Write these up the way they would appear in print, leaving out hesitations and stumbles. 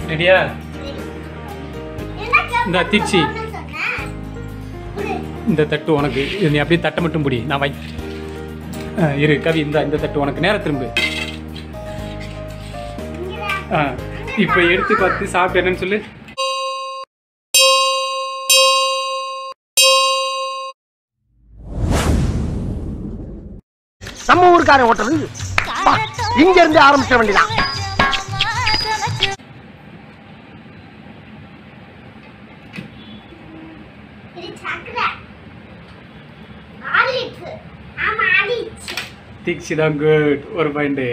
ரெடியா? இந்த தீச்சி இந்த தட்டு உனக்கு. நீ அப்படியே தட்டை மட்டும் பிடி, நான் வை. இரு கவி, இந்த தட்டு உனக்கு. நேரம் திரும்ப. இப்போ எடுத்து பார்த்து சாப்பிட்டு என்னன்னு சொல்லு. நம்ம ஊருக்காரன் ஓட்டுறது இங்க இருந்து ஆரம்பிச்ச வேண்டியதான். தீக்ஷி தான் குட். ஒரு பாயிண்ட்.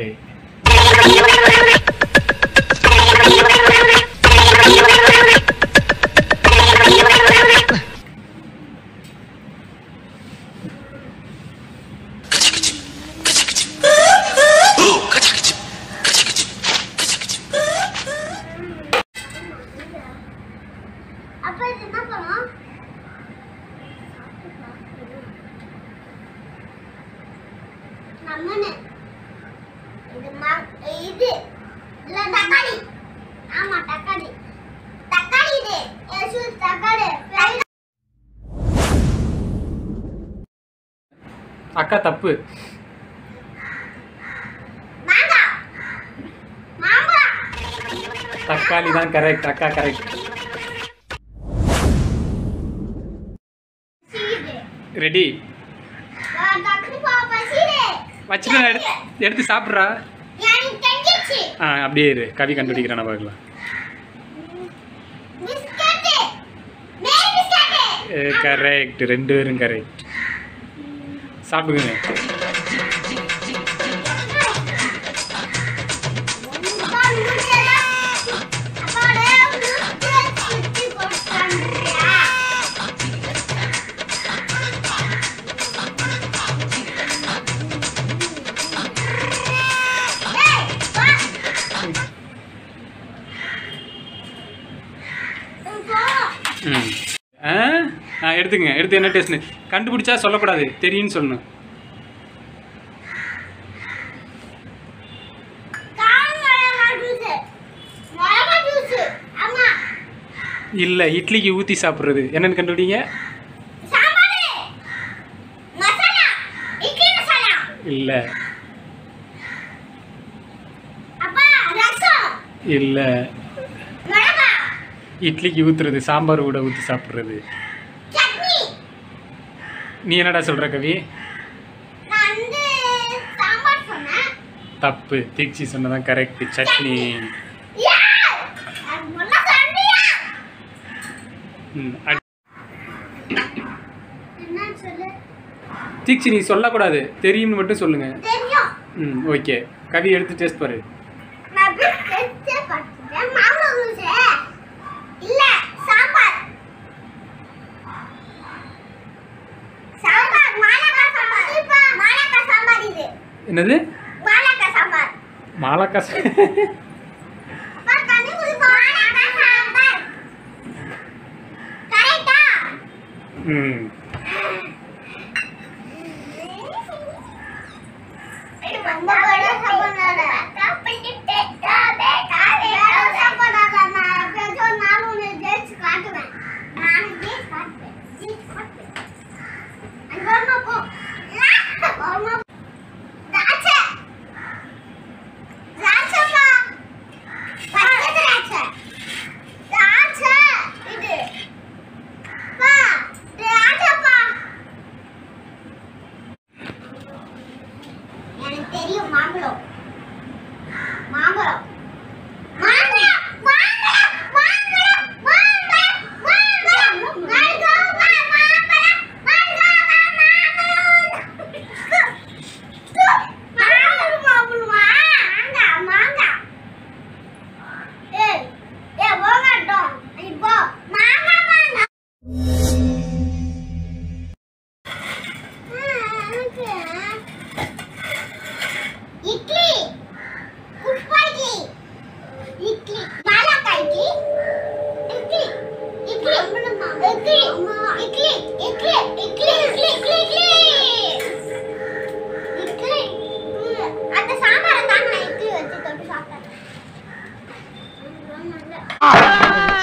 அக்கா தப்பு. தக்காளி தான் கரெக்ட். அக்கா கரெக்ட். ரெடி? வச்சுட்டு எடுத்து சாப்பிட்றா. அப்படியே இரு, கவி கண்டுபிடிக்கிறான பார்க்கலாம். கரெக்ட், 2 பேரும் கரெக்ட். சாப்பிடுங்க. எடுத்துங்க. எடுத்து என்ன டேஸ்ட்னு கண்டுபிடிச்சா சொல்லக்கூடாது, தெரியும்னு சொல்லணும். இல்லை, இட்லிக்கு ஊற்றி சாப்பிட்றது. என்னன்னு கண்டுபிடிங்க. இல்லை இல்லை, இட்லிக்கு ஊற்றுறது, சாம்பார் கூட ஊற்றி சாப்பிட்றது. நீ என்னடா சொல்கிற கவி? தப்பு. தீக்ஷி சொன்னதான் கரெக்ட். சட்னி. தீக்ஷி நீ சொல்லக்கூடாது, தெரியும்னு மட்டும் சொல்லுங்க. ஓகே. கவி எடுத்து டேஸ்ட் பாரு. என்னது? மாலக்கா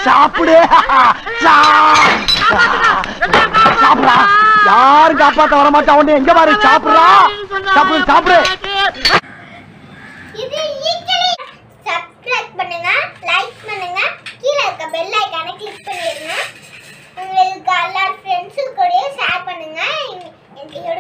சாப்பிடு சாப்பிடா. யாரும் காப்பாத்த வர மாட்டான். எங்க பாரு சாப்பிடுறா. சாப்பிடு சாப்பிடு. இது ஈக்கிலி சப்ஸ்கிரைப் பண்ணுங்க, லைக் பண்ணுங்க, கீழ இருக்க பெல் ஐகானை கிளிக் பண்ணிருங்க. உங்களுக்கு எல்லா ஃப்ரெண்ட்ஸ் கூடயும் ஷேர் பண்ணுங்க. என்னோட